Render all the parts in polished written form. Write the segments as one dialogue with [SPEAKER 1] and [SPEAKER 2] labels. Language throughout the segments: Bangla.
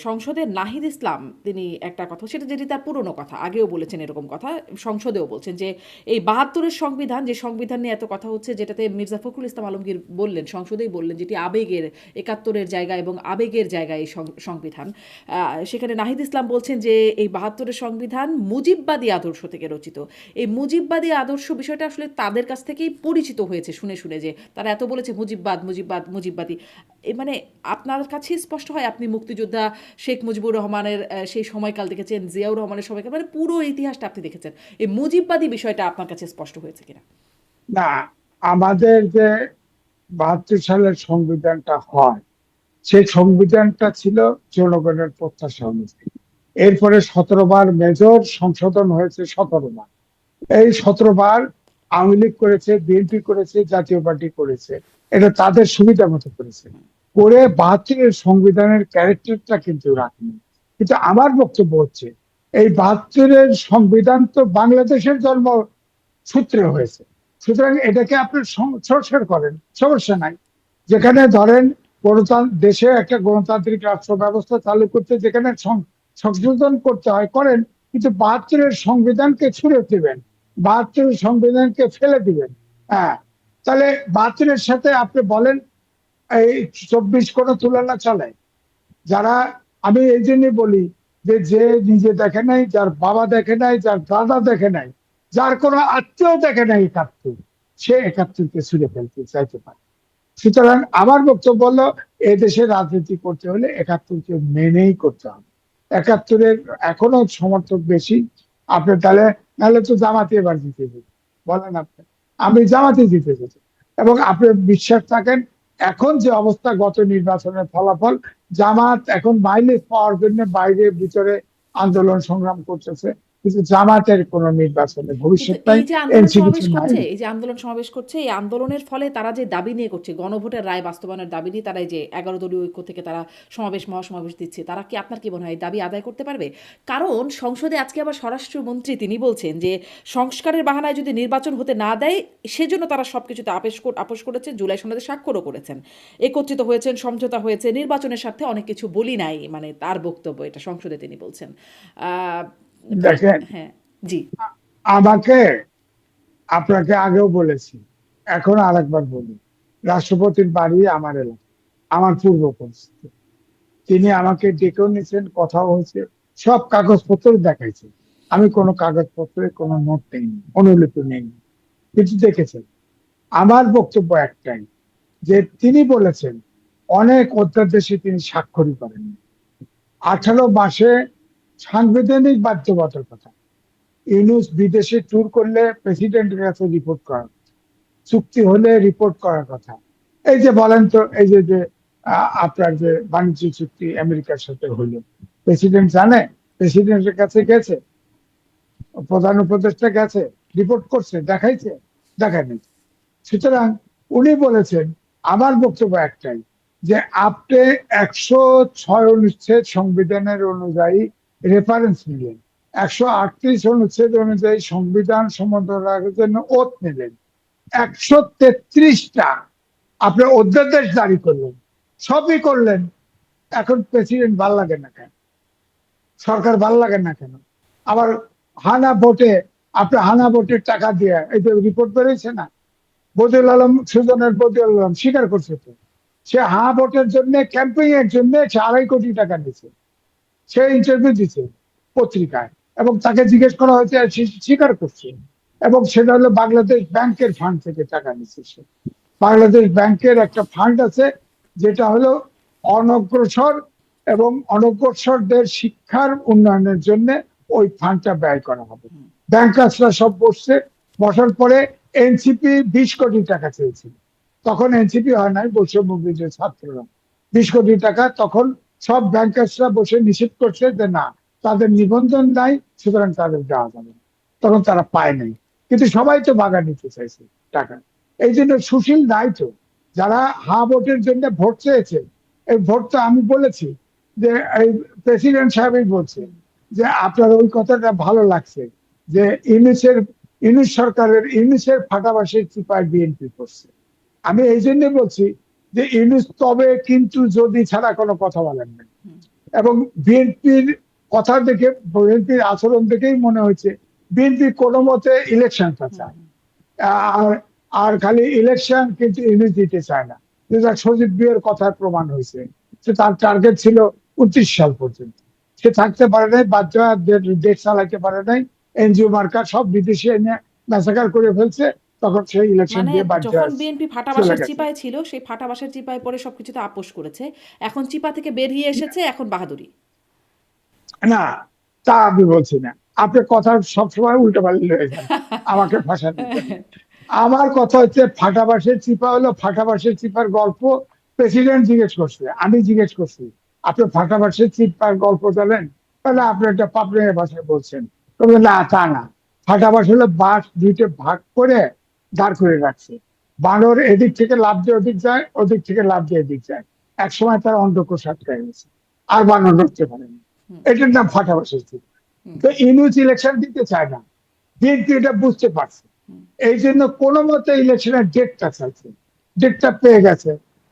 [SPEAKER 1] সংসদে নাহিদ ইসলাম তিনি একটা কথা, সেটা যেটি তার পুরনো কথা, আগেও বলেছেন এরকম কথা, সংসদেও বলছেন যে এই ৭২-এর সংবিধান, যে সংবিধান নিয়ে এত কথা হচ্ছে, যেটাতে মির্জা ফখরুল ইসলাম আলমগীর বললেন, সংসদেই বললেন, যেটি আবেগের, ৭১-এর জায়গা এবং আবেগের জায়গায় এই সংবিধান, সেখানে নাহিদ ইসলাম বলছেন যে এই ৭২-এর সংবিধান মুজিববাদী আদর্শ থেকে রচিত। এই মুজিববাদী আদর্শ বিষয়টা আসলে তাদের কাছ থেকেই পরিচিত হয়েছে শুনে শুনে, যে তারা এত বলেছে মুজিববাদ মুজিববাদ মুজিববাদী। মানে আপনার কাছে স্পষ্ট হয়, আপনি মুক্তিযোদ্ধা শেখ মুজিবুর রহমানের সেই সময়কাল দেখেছেন, জিয়াউর রহমানের সময়কাল, মানে পুরো ইতিহাসটা আপনি দেখেছেন, এই মুজিববাদী বিষয়টা আপনার কাছে স্পষ্ট হয়েছে কিনা?
[SPEAKER 2] না, আমাদের যে ৭২ সালের সংবিধানটা হয়, সেই সংবিধানটা ছিল জনগণের প্রত্যাশা অনুযায়ী। এরপরে ১৭ বার মেজর সংশোধন হয়েছে, ১৭ বার। এই ১৭ বার আওয়ামী লীগ করেছে, বিএনপি করেছে, জাতীয় পার্টি করেছে। এটা তাদের সুবিধা মতো করেছে। করে ৭২-এর সংবিধানের ক্যারেক্টারটা কিন্তু রাখেনি। কিন্তু আমার বক্তব্য হচ্ছে, এই ৭২-এর সংবিধান তো বাংলাদেশের জন্ম সূত্রে হয়েছে। সুতরাং এটাকে আপনি সংস্কার করেন, সমস্যা নাই। যেখানে ধরেন দেশে একটা গণতান্ত্রিক রাষ্ট্র ব্যবস্থা চালু করতে যেখানে সংশোধন করতে হয় করেন, কিন্তু ৭২-এর সংবিধানকে ছুড়ে দিবেন, ৭২-এর সংবিধানকে ফেলে দিবেন। হ্যাঁ, তাহলে ৭২-এর সাথে আপনি বলেন এই ২৪ কোনো তুলনা চলে? যারা, আমি এই জন্যই বলি যে যে নিজে দেখে নাই, যার বাবা দেখে নাই, যার দাদা দেখে নাই, যার কোনো আত্মীয় দেখে নাই ৭১, সে ৭১-কে ছুঁড়ে ফেলতে চাইতে পারে। সুতরাং আমার বক্তব্য হলো, এদেশে রাজনীতি করতে হলে ৭১-কে মেনেই করতে হবে। ৭১-এর এখনো সমর্থক বেশি। আপনি তাহলে, নাহলে তো জামাতে এবার জিতে যেত, বলেন আপনি। আমি জামাতে জিতে যেত। এবং আপনি বিশ্বাস থাকেন, এখন যে অবস্থা, গত নির্বাচনের ফলাফল, জামাত এখন মাইলেজ পাওয়ার জন্য বাইরে ভিতরে আন্দোলন সংগ্রাম করতেছে, কিন্তু জামাতের কোন নির্বাচনে
[SPEAKER 1] কিন্তু
[SPEAKER 2] ভবিষ্যৎ নাই,
[SPEAKER 1] এই যে আন্দোলন
[SPEAKER 2] এনসিপি
[SPEAKER 1] সমাবেশ
[SPEAKER 2] নাই।
[SPEAKER 1] করছে, এই যে আন্দোলন সমাবেশ করছে, এই আন্দোলনের ফলে তারা যে দাবি নিয়ে করছে, গণভোটের রায় বাস্তবায়নের দাবি নিয়ে তারা এই যে ১১ দলীয় ঐক্য থেকে তারা সমাবেশ মহাসমাবেশ দিচ্ছে, তারা কি, আপনার কি মনে হয়, এই দাবি আদায় করতে পারবে? কারণ সংসদে আজকে আবার স্বরাষ্ট্রমন্ত্রী তিনি বলছেন যে সংস্কারের বাহানায় যদি নির্বাচন হতে না দেয়, সেজন্য তারা সবকিছুতে আপোষ করেছেন, জুলাই সনদে স্বাক্ষরও করেছেন, একত্রিত হয়েছেন, সমঝোতা হয়েছে, নির্বাচনের স্বার্থে অনেক কিছু বলি নাই, মানে তার বক্তব্য এটা, সংসদে তিনি বলছেন। আহ,
[SPEAKER 2] দেখেন,
[SPEAKER 1] হ্যাঁ, জি।
[SPEAKER 2] আমাকে, আপনাকে আগেও বলেছি, এখন আরেকবার বলি, রাষ্ট্রপতির বাড়ি আমার এলাকা, আমার পূর্ব পরিস্থিতি। তিনি আমাকে ডেকেও নিয়েছেন, কথা হয়েছে, সব কাগজপত্র দেখাইছে। আমি কোনো কাগজপত্রে কোনো নোট নেইনি, অনুলিপি নেইনি, কিন্তু দেখেছেন। আমার বক্তব্য একটাই, যে তিনি বলেছেন অনেক অধ্যাদেশে তিনি স্বাক্ষরই করেননি। 18 মাসে সাংবিধানিক বাধ্যবাধকতার কথা। ইউনূস বিদেশে ট্যুর করলে প্রেসিডেন্টের কাছে রিপোর্ট করার কথা, চুক্তি হলে রিপোর্ট করার কথা। এই যে বলেন তো, এই যে যে আপনার যে বাণিজ্য চুক্তি আমেরিকার সাথে হইলো, প্রেসিডেন্ট জানে? প্রেসিডেন্টের কাছে গেছে, প্রধান উপদেষ্টা গেছে, রিপোর্ট করছে, দেখাইছে? দেখায়নি। সুতরাং উনি বলেছেন, আমার বক্তব্য একটাই, যে আপনি ১০৬ অনুচ্ছেদ সংবিধানের অনুযায়ী রেফারেন্স নিলেন, ১৩৮ অনুচ্ছেদ অনুযায়ী সংবিধান সমন্বয়ের জন্য ওথ নিলেন, ১৩৩টা আপনি অধ্যাদেশ জারি করলেন, সবই করলেন। এখন প্রেসিডেন্ট ভাল লাগে না কেন? সরকার ভাল লাগে না কেন? আবার হানা ভোটে, আপনি হানা ভোটের টাকা দিয়ে, এই যে রিপোর্ট বেরোইছে না, বদিউল আলম, সুজনের বদিউল আলম স্বীকার করছে তো, সে হা ভোটের জন্য, ক্যাম্পেইন এর জন্য সে ২.৫ কোটি টাকা দিচ্ছে। সে ইন্টারভিউ দিচ্ছে পত্রিকায়, এবং তাকে জিজ্ঞেস করা হয়েছে, সে স্বীকার করছে। এবং সেটা হলো বাংলাদেশ ব্যাংকের ফান্ড থেকে টাকা নিচ্ছে সে। বাংলাদেশ ব্যাংকের একটা ফান্ড আছে, যেটা হলো অনগ্রসর এবং অনগ্রসরদের শিক্ষার উন্নয়নের জন্য ওই ফান্ডটা ব্যয় করা হবে। ব্যাংকার্সরা সব বসছে, বসার পরে এনসিপি ২০ কোটি টাকা চেয়েছিল। তখন এনসিপি হয় নাই, বৈষম্য বিরোধী ছাত্ররা ২০ কোটি টাকা, তখন সব ব্যাংকার্সরা বসে নিষেধ করছে যে না, তাদের নিবন্ধন নাই, সুতরাং তাদের দেওয়া যাবে না। তখন তারা পায় নাই, কিন্তু সবাই তো বাগা নিতে চাইছে টাকা। এই জন্য সুশীল নাই তো, যারা হা ভোটের জন্য ভোট চেয়েছে, এই ভোটটা আমি বলেছি যে, এই প্রেসিডেন্ট সাহেবই বলছে যে আপনার ওই কথাটা ভালো লাগছে, যে ইউনূস সরকারের, ইউনূসের ফাঁকাবাসের চিপায় বিএনপি করছে। আমি এই জন্য বলছি যে ইউনূস তবে কিন্তু যদি ছাড়া কোনো কথা বলেন না। এবং বিএনপির কথা দেখে, বিএনপির আচরণ দেখেই মনে হয়েছে বিএনপি কোনো মতে ইলেকশনটা চায়। আর আর খালি ইলেকশন, কিন্তু ইউনিট দিতে চায় না, যেটা সজীব বিয়ের কথার প্রমাণ হয়েছে। যে তার টার্গেট ছিল 29 সাল পর্যন্ত, সে থাকতে পারে নাই, বাধ্য হয়ে দেশ চালাইতে পারে নাই, এনজিও মার্কা সব বিদেশে এনে ম্যাসাকার করে ফেলছে, তখন সেই ইলেকশন
[SPEAKER 1] মানে
[SPEAKER 2] দিয়ে বাধ্য
[SPEAKER 1] যখন
[SPEAKER 2] হয়ে
[SPEAKER 1] বিএনপি
[SPEAKER 2] চলে
[SPEAKER 1] ফাটাবাসের
[SPEAKER 2] গেছে।
[SPEAKER 1] চিপায় ছিল, সেই ফাটাবাসের চিপায় পরে সবকিছুতে আপোষ করেছে, এখন চিপা থেকে বেরিয়ে এসেছে, এখন বাহাদুরি।
[SPEAKER 2] না, তা আমি বলছি না। আপনার কথা সবসময় উল্টো পাল্টা হয়ে যান আমাকে ফাঁসানোর জন্য। আমার কথা হচ্ছে, ফাটাবাসের চিপা হলো ফাটাবাসের চিপার গল্প প্রেসিডেন্ট জিজ্ঞেস করছে, আমি জিজ্ঞেস করছি আপনি ফাটাবাসের চিপার গল্প জানেন? তাহলে আপনি একটা পাবলিক ভাষায় বলছেন। তবে না, তা না। ফাটাবাস হলো বাস দুইটা ভাগ করে দাঁড় করে রাখছে, বানর এদিক থেকে লাফ দিয়ে ওদিক যায়, ওদিক থেকে লাফ দিয়ে এদিক যায়। এক সময় তার অন্ধকোষ আটকায় গেছে, আর বানর নড়তে পারেনি। এটার নাম ফাটাবাসের চিপা। তো ইউনুস ইলেকশন দিতে চায় না, বিএনপি এটা বুঝতে পারছে। এই জন্য কোনো মতে ইলেকশনের ডেটটা চাইছে, ডেটটা পেয়ে গেছে।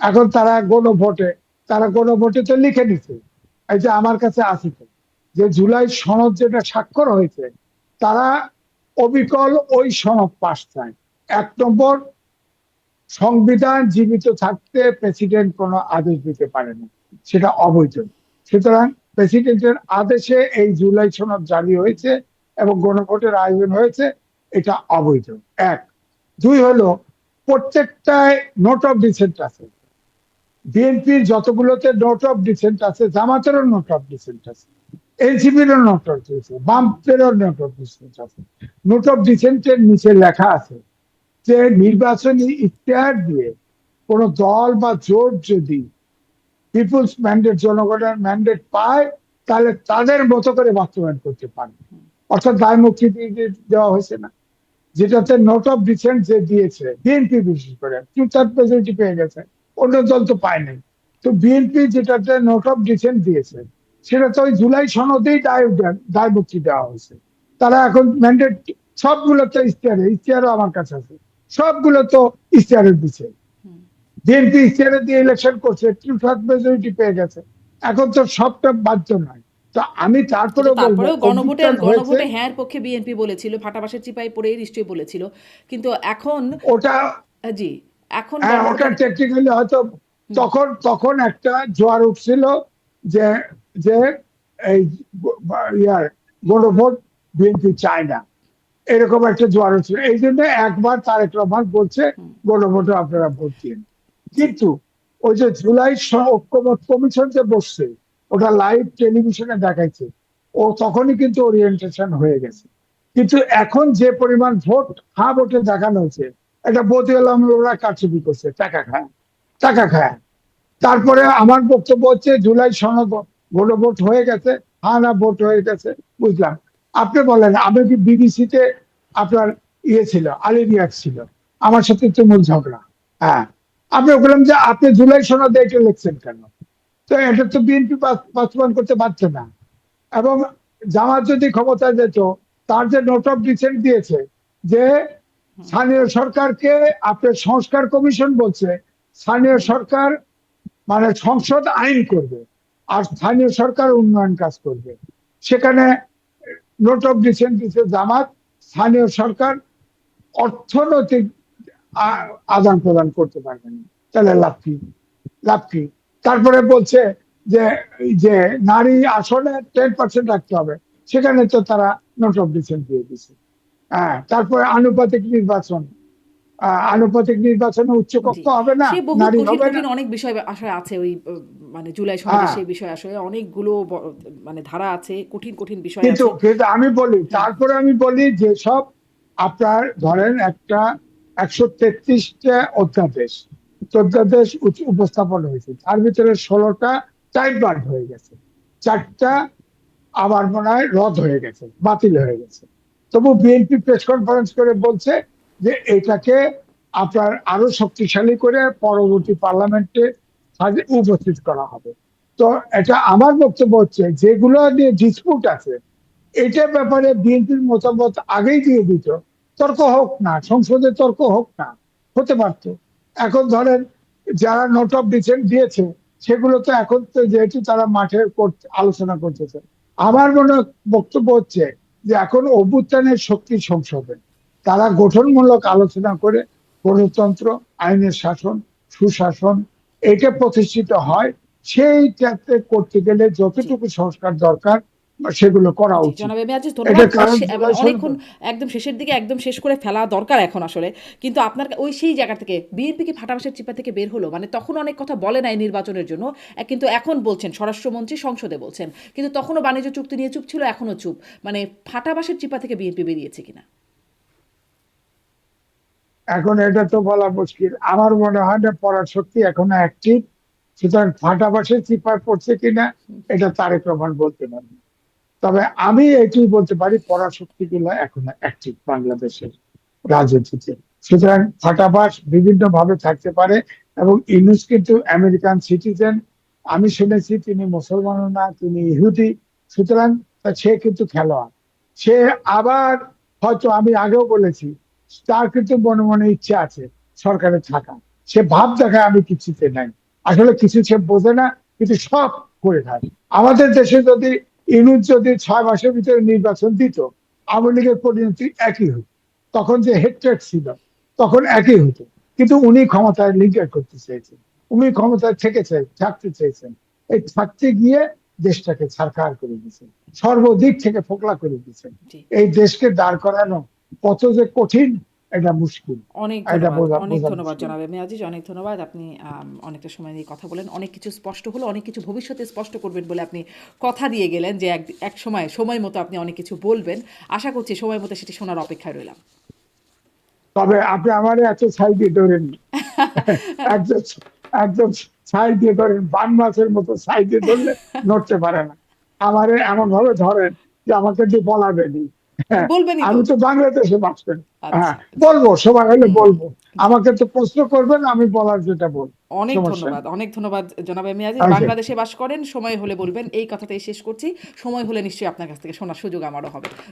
[SPEAKER 2] এখন তারা গণভোটে তো লিখে নিছে, এই যে আমার কাছে আছে তো, যে জুলাই সনদ যেটা স্বাক্ষর হয়েছে, তারা অবিকল ওই সনদ পাশ চায়। 1 নম্বর, সংবিধান জীবিত থাকতে প্রেসিডেন্ট কোনো আদেশ দিতে পারে না, সেটা অবৈধ। সুতরাং প্রেসিডেন্টের আদেশে এই জুলাই সনদ জারি হয়েছে এবং গণভোটের আয়োজন হয়েছে, এটা অবৈধ। 1। 2 হলো, প্রত্যেকটায় নোট অফ ডিসেন্ট আছে। বিএনপির যতগুলোতে নোট অফ ডিসেন্ট আছে, জামাতেরও নোট অফ ডিসেন্ট আছে, এনসিপিরও নোট অফ ডিসেন্ট, বামেরও নোট অফ ডিসেন্ট আছে। নোট অফ ডিসেন্টের নিচে লেখা আছে যে নির্বাচনী ইখতিয়ার দিয়ে কোন দল বা জোট যদি পিপুলস ম্যান্ডেট, জনগণের ম্যান্ডেট পায়, তাহলে তাদের মতো করে বাস্তবায়ন করতে পারবে। অর্থাৎ দায় মুক্তি দিয়ে দেওয়া হয়েছে না, যেটাতে নোট অফ ডিসেন্ট যে দিয়েছে বিএনপি, বিশেষ করে 2/3 মেজরিটি পেয়ে গেছে, অন্য দল তো পায় নাই। তো বিএনপি যেটাতে নোট অফ ডিসেন্ট দিয়েছে, সেটা তো ওই জুলাই সনদেই দায় মুক্তি দেওয়া হয়েছে। তারা এখন ম্যান্ডেট সবগুলো তো ইশতেহারও আমার কাছে আছে, সবগুলো তো ইশতেহারে দিচ্ছে। বিএনপি ইশতেহারে দিয়ে ইলেকশন করছে, 2/3 মেজরিটি পেয়ে গেছে, এখন তো সবটা বাধ্য নয়। তো আমি
[SPEAKER 1] কিন্তু
[SPEAKER 2] তারপরেও বলবো,
[SPEAKER 1] তারপরেও
[SPEAKER 2] অভ্যুত্থান হয়েছে।
[SPEAKER 1] গণভোটে হ্যাঁ পক্ষে বিএনপি বলেছিল, ফাটাবাসের চিপায় পড়ে নিশ্চয়ই বলেছিল। কিন্তু এখন
[SPEAKER 2] ওটা,
[SPEAKER 1] জি, এখন
[SPEAKER 2] হ্যাঁ, ওটা
[SPEAKER 1] গণভোটের
[SPEAKER 2] টেকনিক্যালি হয়তো
[SPEAKER 1] হুম,
[SPEAKER 2] তখন তখন একটা জোয়ার উঠছিল যে যে এই ইয়ার গণভোট বিএনপি চায় না, এরকম একটা জোয়ার উঠছিল। এই জন্য একবার তারেক রহমান বলছে
[SPEAKER 1] হুম,
[SPEAKER 2] গণভোটে আপনারা ভোট দিন।
[SPEAKER 1] জি,
[SPEAKER 2] কিন্তু ওই যে জুলাই ঐক্যমত কমিশন যে বসছে, ওটা লাইভ টেলিভিশনে দেখাইছে, ও তখনই কিন্তু ওরিয়েন্টেশন হয়ে গেছে। কিন্তু এখন যে পরিমাণ ভোট, হ্যাঁ ভোটে দেখানো হয়েছে, এটা বদিউল আলমরা কারচুপি করছে, টাকা খায়, টাকা খায়। তারপরে আমার বক্তব্য হচ্ছে জুলাই সনদ গণভোট হয়ে গেছে, হ্যাঁ না ভোট হয়ে গেছে, বুঝলাম। আপনি বলেন, আমি কি বিবিসিতে আপনার ইয়ে ছিল, আলী রিয়াজ ছিল, আমার সাথে তুমুল ঝগড়া। হ্যাঁ, আমি বললাম যে আপনি জুলাই সনদে এটা লিখছেন কেন? তো এটা তো বিএনপি বাস্তবায়ন করতে পারছে না। এবং জামাত যদি ক্ষমতায় যেত, তার যে নোট অফ ডিসেন্ট দিয়েছে, যে
[SPEAKER 1] হুম,
[SPEAKER 2] স্থানীয় সরকারকে আপনার সংস্কার কমিশন বলছে, স্থানীয়
[SPEAKER 1] হুম,
[SPEAKER 2] সরকার মানে সংসদ আইন করবে, আর স্থানীয় সরকার উন্নয়ন কাজ করবে। সেখানে নোট অফ ডিসেন্ট দিচ্ছে জামাত, স্থানীয় সরকার অর্থনৈতিক আদান প্রদান করতে পারবে না। তাহলে লাভ কি? লাভ কি? তারপরে বলছে যে যে নারী আসনে 10% রাখতে হবে, সেখানে তো তারা নোট অফ ডিসেন্ট দিয়ে দিচ্ছে। হ্যাঁ, তারপরে আনুপাতিক নির্বাচন, আনুপাতিক নির্বাচনে
[SPEAKER 1] জি।
[SPEAKER 2] উচ্চকক্ষ হবে না,
[SPEAKER 1] সে বহুত
[SPEAKER 2] নারী
[SPEAKER 1] কঠিন,
[SPEAKER 2] হবে না।
[SPEAKER 1] কঠিন অনেক বিষয় আসলে আছে ওই মানে জুলাই সনদের
[SPEAKER 2] হ্যাঁ,
[SPEAKER 1] সেই বিষয় আসলে অনেকগুলো মানে ধারা আছে, কঠিন, কঠিন বিষয়
[SPEAKER 2] কিন্তু
[SPEAKER 1] আছে।
[SPEAKER 2] কিন্তু আমি বলি,
[SPEAKER 1] হুম,
[SPEAKER 2] তারপরে আমি বলি যে সব আপনার ধরেন একটা 133টা অধ্যাদেশ, অধ্যাদেশ উপস্থাপন হয়েছে, তার ভিতরে 16টা টাইম বার্ড হয়ে গেছে, 4টা আবার মনে হয় রদ হয়ে গেছে, বাতিল হয়ে গেছে। তবু বিএনপি প্রেস কনফারেন্স করে বলছে যে এটাকে আপনার আরো শক্তিশালী করে পরবর্তী পার্লামেন্টে উপস্থিত করা হবে। তো এটা আমার বক্তব্য হচ্ছে, যেগুলো নিয়ে ডিসপুট আছে, এটার ব্যাপারে বিএনপির মতামত আগেই দিয়ে দিত, তর্ক হোক না, সংসদে তর্ক হোক না, হতে পারতো। এখন ধরেন যারা নোট অফ ডিসেন্ট দিয়েছে, সেগুলো তো এখন তো যেহেতু তারা মাঠে আলোচনা করতেছে, আমার বক্তব্য হচ্ছে যে এখন অভ্যুত্থানের শক্তি সংসদে তারা গঠনমূলক আলোচনা করে গণতন্ত্র, আইনের শাসন, সুশাসন এটা প্রতিষ্ঠিত হয়। সেইটাতে করতে গেলে
[SPEAKER 1] জি
[SPEAKER 2] যতটুকু সংস্কার দরকার সেগুলো করা
[SPEAKER 1] জি,
[SPEAKER 2] উচিত।
[SPEAKER 1] জনাব এম এ আজিজ
[SPEAKER 2] এটা
[SPEAKER 1] ধন্যবাদ।
[SPEAKER 2] কারণ
[SPEAKER 1] মানে
[SPEAKER 2] জুলাই
[SPEAKER 1] অনেকক্ষণ
[SPEAKER 2] সনদ
[SPEAKER 1] একদম শেষের দিকে একদম শেষ করে ফেলা দরকার এখন আসলে। কিন্তু আপনার ওই সেই জায়গা থেকে বিএনপি কি ফাটাবাসের চিপা থেকে বের হলো? মানে তখন অনেক কথা বলে নাই নির্বাচনের জন্য। কিন্তু এখন বলছেন স্বরাষ্ট্রমন্ত্রী সংসদে বলছেন। কিন্তু তখনও বাণিজ্য চুক্তি নিয়ে চুপ ছিল, এখনো চুপ। মানে ফাটাবাসের চিপা থেকে বিএনপি বেরিয়েছে কিনা?
[SPEAKER 2] এখন এটা তো বলা মুশকিল। আমার মনে হয় না পড়ার শক্তি এখনো অ্যাক্টিভ। সুতরাং ফাটাবাসের চিপায় পড়ছে কিনা এটা তারেক রহমান বলতে পারবে। তবে আমি এটুই বলতে পারি পড়ার শক্তিগুলো এখনো অ্যাক্টিভ বাংলাদেশের রাজনীতিতে। সুতরাং ফাটাবাস বিভিন্ন ভাবে থাকতে পারে। এবং ইউনূস কিন্তু আমেরিকান সিটিজেন। আমি শুনেছি তিনি মুসলমানও না, তিনি ইহুদি। সুতরাং সে কিন্তু খেলোয়াড়। সে আবার হয়তো আমি আগেও বলেছি তার কিন্তু মনে মনে ইচ্ছা আছে সরকারে থাকা। সে ভাব দেখায় আমি কিছুতে নাই, আসলে কিছু সে বোঝে না, কিন্তু সব করে থাকে। আমাদের দেশে যদি ইউনূস যদি 6 মাসের ভিতরে নির্বাচন দিত, আওয়ামী লীগের পরিণতি একই হতো। তখন যে হেট্রেট ছিল তখন একই হতো। কিন্তু উনি ক্ষমতায় লিঙ্গার করতে চেয়েছেন, উনি ক্ষমতায় থাকতে চেয়েছেন। এই থাকতে গিয়ে দেশটাকে ছারখার করে দিয়েছেন, সর্বদিক থেকে ফোকলা করে দিয়েছেন।
[SPEAKER 1] জি।
[SPEAKER 2] এই দেশকে দাঁড় করানো কত যে কঠিন এটা মুশকিল,
[SPEAKER 1] অনেক
[SPEAKER 2] এটা
[SPEAKER 1] ধন্যবাদ, অনেক
[SPEAKER 2] বোঝা
[SPEAKER 1] ধন্যবাদ
[SPEAKER 2] মুশকিল।
[SPEAKER 1] জনাব এম এ আজিজ, অনেক ধন্যবাদ। আপনি অনেকটা সময় নিয়ে কথা বলেন, অনেক কিছু স্পষ্ট হলো, অনেক কিছু ভবিষ্যতে স্পষ্ট করবেন বলে আপনি কথা দিয়ে গেলেন যে এক সময় সময় মতো আপনি অনেক কিছু বলবেন। আশা করছি সময় মতো সেটি শোনার অপেক্ষায় রইলাম।
[SPEAKER 2] তবে আপনি আমার এত ছাই দিয়ে ধরেন, একদম একদম ছাই দিয়ে ধরেন, বান মাছের মতো ছাই দিয়ে ধরলে নড়তে পারে না। আমারে এমন ভাবে ধরেন যে আমাকে দিয়ে বলাবেনি। হ্যাঁ,
[SPEAKER 1] বলবেনই তো।
[SPEAKER 2] আমি তো বাংলাদেশে বাস করি। হ্যাঁ,
[SPEAKER 1] আচ্ছা।
[SPEAKER 2] বলবো, সময় হলে
[SPEAKER 1] হুম,
[SPEAKER 2] বলবো।
[SPEAKER 1] জি।
[SPEAKER 2] আমাকে তো প্রশ্ন করবেন, আমি বলার যেটা বলবো,
[SPEAKER 1] অনেক
[SPEAKER 2] সমস্যা
[SPEAKER 1] ধন্যবাদ,
[SPEAKER 2] নেই।
[SPEAKER 1] অনেক ধন্যবাদ জনাব এম এ আজিজ।
[SPEAKER 2] ওকে।
[SPEAKER 1] বাংলাদেশে বাস করেন, সময় হলে বলবেন। এই কথাটাই শেষ করছি। সময় হলে নিশ্চয়ই আপনার কাছ থেকে শোনার সুযোগ আমারও হবে।